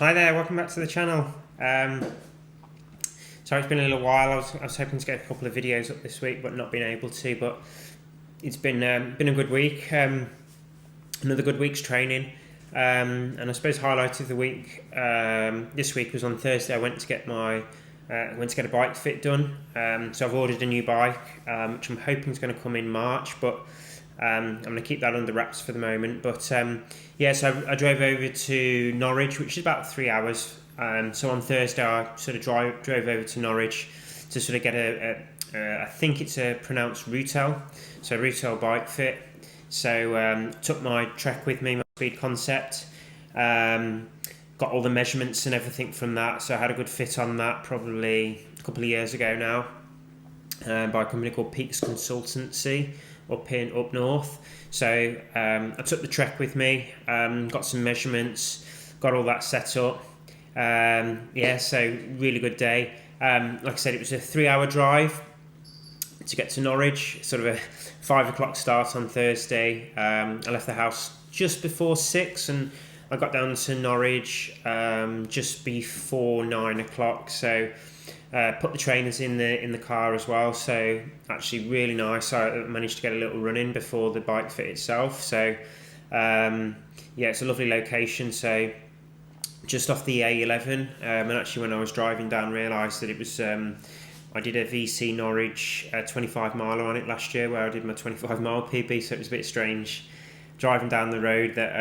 Hi there, welcome back to the channel. Sorry it's been a little while. I was hoping to get a couple of videos up this week but not been able to, but it's been a good week, another good week's training, and I suppose highlight of the week this week was on Thursday. I went to get a bike fit done, so I've ordered a new bike, which I'm hoping is going to come in March, but I'm going to keep that under wraps for the moment. But yeah, so I drove over to Norwich, which is about 3 hours. So on Thursday I sort of drove over to Norwich to sort of get I think it's a pronounced Retül, so Retül bike fit. So took my Trek with me, my Speed Concept, got all the measurements and everything from that, so I had a good fit on that probably a couple of years ago now, by a company called Peaks Consultancy up north. So I took the Trek with me, got some measurements, got all that set up. Yeah, so really good day. Like I said, it was a 3-hour drive to get to Norwich, sort of a 5 o'clock start on Thursday. I left the house just before 6 and I got down to Norwich just before 9 o'clock. So put the trainers in the car as well, so actually really nice. I managed to get a little run in before the bike fit itself. So yeah, it's a lovely location, so just off the A11, and actually when I was driving down realised that it was I did a VC Norwich 25 miler on it last year, where I did my 25 mile PB, so it was a bit strange driving down the road that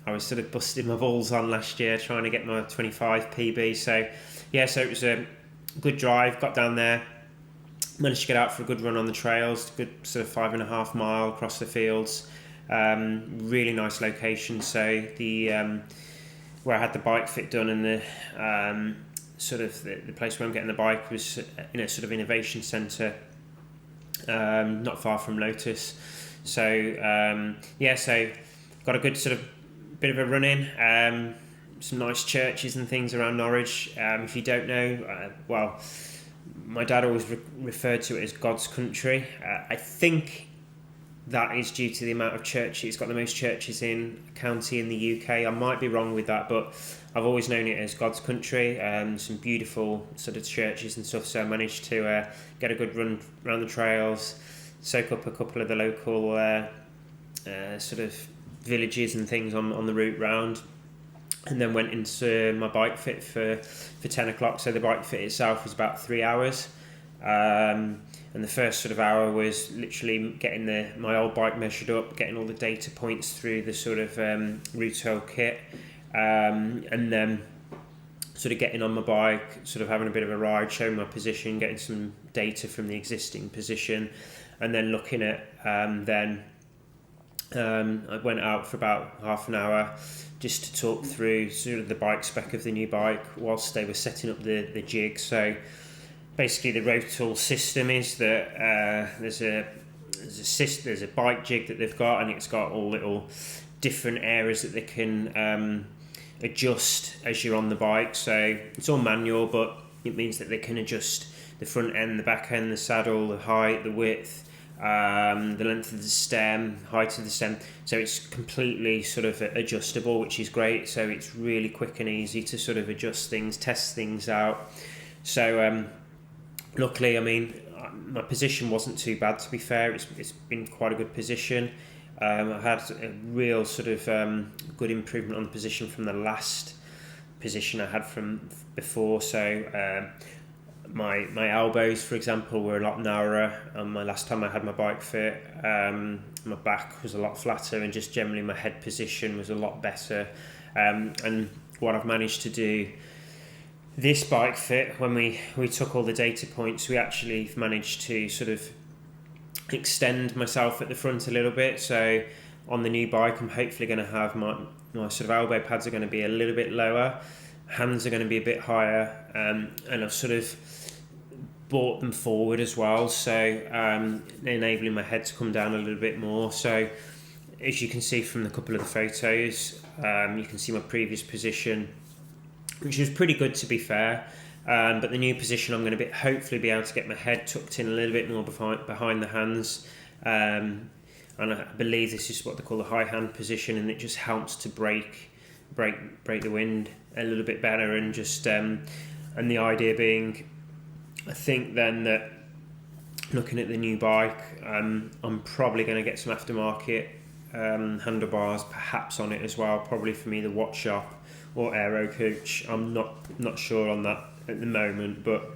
I was sort of busting my balls on last year trying to get my 25 PB. So yeah, so it was a good drive, got down there, managed to get out for a good run on the trails, good sort of 5.5 mile across the fields. Really nice location. So the where I had the bike fit done, and the sort of the place where I'm getting the bike was in a sort of innovation centre, not far from Lotus. So yeah, so got a good sort of bit of a run in. Some nice churches and things around Norwich. If you don't know, well, my dad always referred to it as God's country. I think that is due to the amount of churches. It's got the most churches in a county in the UK. I might be wrong with that, but I've always known it as God's country. Some beautiful sort of churches and stuff. So I managed to get a good run around the trails, soak up a couple of the local sort of villages and things on the route round, and then went into my bike fit for 10 o'clock. So the bike fit itself was about 3 hours, and the first sort of hour was literally getting my old bike measured up, getting all the data points through the sort of Retül kit, and then sort of getting on my bike, sort of having a bit of a ride, showing my position, getting some data from the existing position, and then looking at I went out for about half an hour just to talk through sort of the bike spec of the new bike whilst they were setting up the jig. So basically the Retül system is that there's a bike jig that they've got, and it's got all little different areas that they can adjust as you're on the bike. So it's all manual, but it means that they can adjust the front end, the back end, the saddle, the height, the width, the length of the stem, height of the stem. So it's completely sort of adjustable, which is great. So it's really quick and easy to sort of adjust things, test things out. So luckily, I mean, my position wasn't too bad, to be fair. It's been quite a good position. I had a real sort of good improvement on the position from the last position I had from before. So my elbows, for example, were a lot narrower. My last time I had my bike fit, my back was a lot flatter, and just generally my head position was a lot better. And what I've managed to do this bike fit, when we took all the data points, we actually managed to sort of extend myself at the front a little bit. So on the new bike, I'm hopefully going to have my sort of elbow pads are going to be a little bit lower, hands are going to be a bit higher, and I've sort of brought them forward as well, so enabling my head to come down a little bit more. So as you can see from a couple of the photos, you can see my previous position, which was pretty good, to be fair. But the new position, I'm going to hopefully be able to get my head tucked in a little bit more behind the hands, and I believe this is what they call the high hand position, and it just helps to break the wind a little bit better, and just and the idea being, I think then that looking at the new bike, I'm probably going to get some aftermarket handlebars perhaps on it as well, probably from either Watch Shop or Aero Coach. I'm not sure on that at the moment, but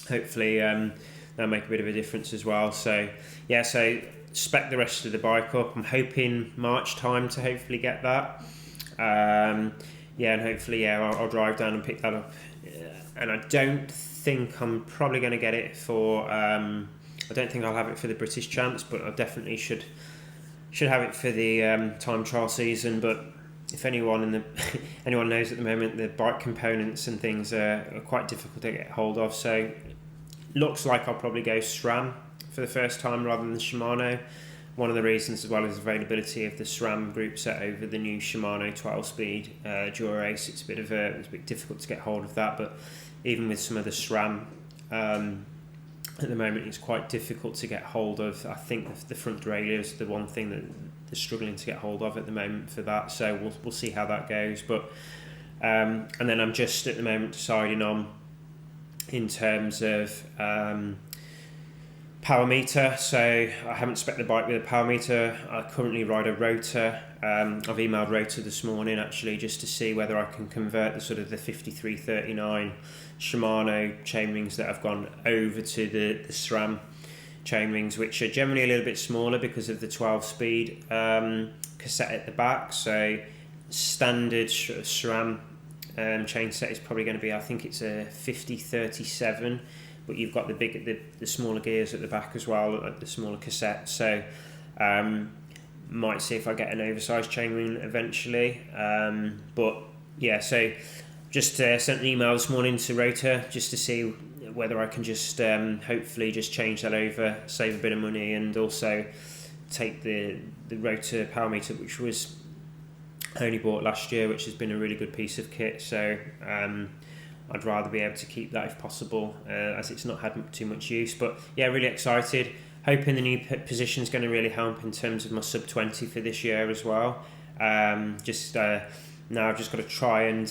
hopefully that'll make a bit of a difference as well. So yeah, so spec the rest of the bike up. I'm hoping March time to hopefully get that. Yeah, and hopefully I'll drive down and pick that up. And I don't think I'm probably going to get it for I don't think I'll have it for the British Champs, but I definitely should have it for the time trial season. But if anyone anyone knows at the moment, the bike components and things are quite difficult to get hold of, so looks like I'll probably go SRAM for the first time rather than Shimano. One of the reasons as well is availability of the SRAM group set over the new Shimano 12-speed Dura Ace. It's a bit difficult to get hold of that, but even with some of the SRAM at the moment, it's quite difficult to get hold of. I think the front derailleur is the one thing that they're struggling to get hold of at the moment for that, so we'll see how that goes. But and then I'm just at the moment deciding on, in terms of power meter. So I haven't spec'd the bike with a power meter. I currently ride a rotor. I've emailed rotor this morning actually, just to see whether I can convert the sort of the 5339 Shimano chainrings that have gone over to the SRAM chainrings, which are generally a little bit smaller because of the 12-speed cassette at the back. So standard SRAM chain set is probably going to be, I think it's a 5037, but you've got the smaller gears at the back as well, like the smaller cassette. So might see if I get an oversized chainring eventually. But yeah, so just sent an email this morning to Rotor just to see whether I can just hopefully just change that over, save a bit of money, and also take the Rotor power meter, which was only bought last year, which has been a really good piece of kit. So I'd rather be able to keep that if possible, as it's not had too much use. But yeah, really excited. Hoping the new position is going to really help in terms of my sub 20 for this year as well. Now I've just got to try and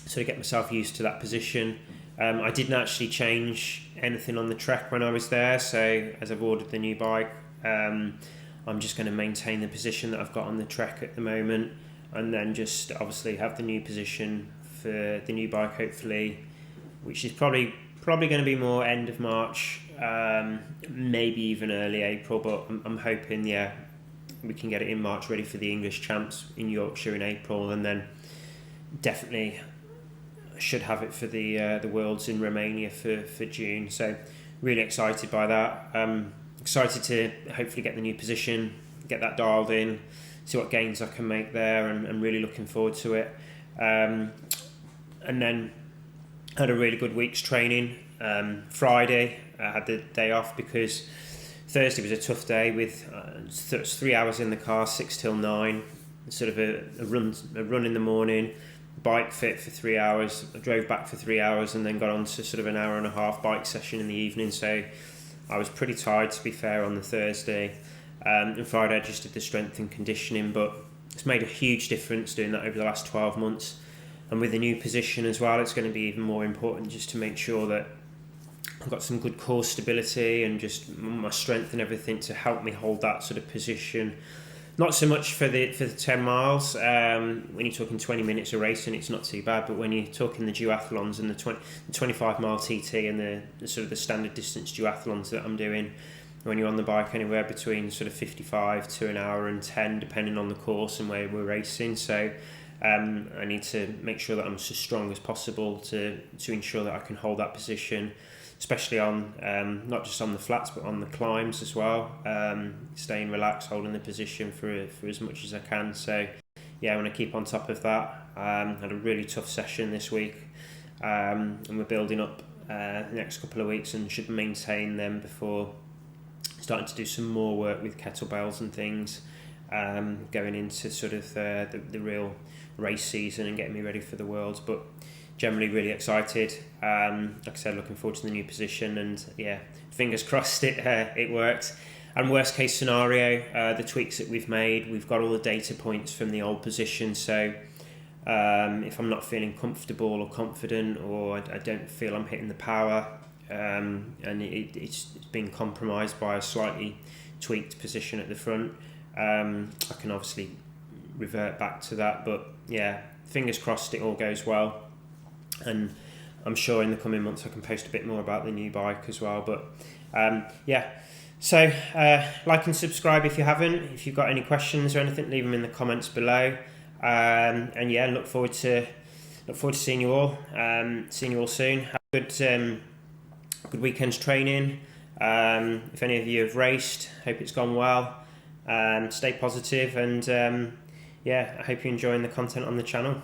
sort of get myself used to that position. I didn't actually change anything on the Trek when I was there, so as I've ordered the new bike, I'm just going to maintain the position that I've got on the Trek at the moment, and then just obviously have the new position for the new bike hopefully, which is probably going to be more end of March, maybe even early April, but I'm hoping we can get it in March, ready for the English Champs in Yorkshire in April, and then definitely should have it for the Worlds in Romania for June. So really excited by that. Excited to hopefully get the new position, get that dialed in, see what gains I can make there, and really looking forward to it. And then had a really good week's training. Friday I had the day off because Thursday was a tough day with 3 hours in the car, 6 till 9, sort of a run in the morning, bike fit for 3 hours. I drove back for 3 hours and then got on to sort of an hour and a half bike session in the evening. So I was pretty tired, to be fair, on the Thursday. And Friday I just did the strength and conditioning, but it's made a huge difference doing that over the last 12 months. And with the new position as well, it's going to be even more important just to make sure that I've got some good core stability and just my strength and everything to help me hold that sort of position. Not so much for the 10 miles. When you're talking 20 minutes of racing, it's not too bad. But when you're talking the duathlons and the 25 mile TT and the sort of the standard distance duathlons that I'm doing, when you're on the bike anywhere between sort of 55 to an hour and 10, depending on the course and where we're racing. So I need to make sure that I'm as strong as possible to ensure that I can hold that position, especially on not just on the flats but on the climbs as well, staying relaxed, holding the position for as much as I can. So yeah, I want to keep on top of that. Had a really tough session this week, and we're building up the next couple of weeks and should maintain them before starting to do some more work with kettlebells and things, going into sort of the real race season and getting me ready for the Worlds. But generally really excited. Like I said, looking forward to the new position, and yeah, fingers crossed it worked. And worst case scenario, the tweaks that we've made, we've got all the data points from the old position, so if I'm not feeling comfortable or confident, or I don't feel I'm hitting the power, and it's been compromised by a slightly tweaked position at the front, I can obviously revert back to that. But yeah, fingers crossed it all goes well, and I'm sure in the coming months I can post a bit more about the new bike as well. But yeah, so like and subscribe if you haven't. If you've got any questions or anything, leave them in the comments below. And yeah, look forward to seeing you all. Seeing you all soon. Have a good weekend's training. If any of you have raced, hope it's gone well. Stay positive, and yeah, I hope you're enjoying the content on the channel.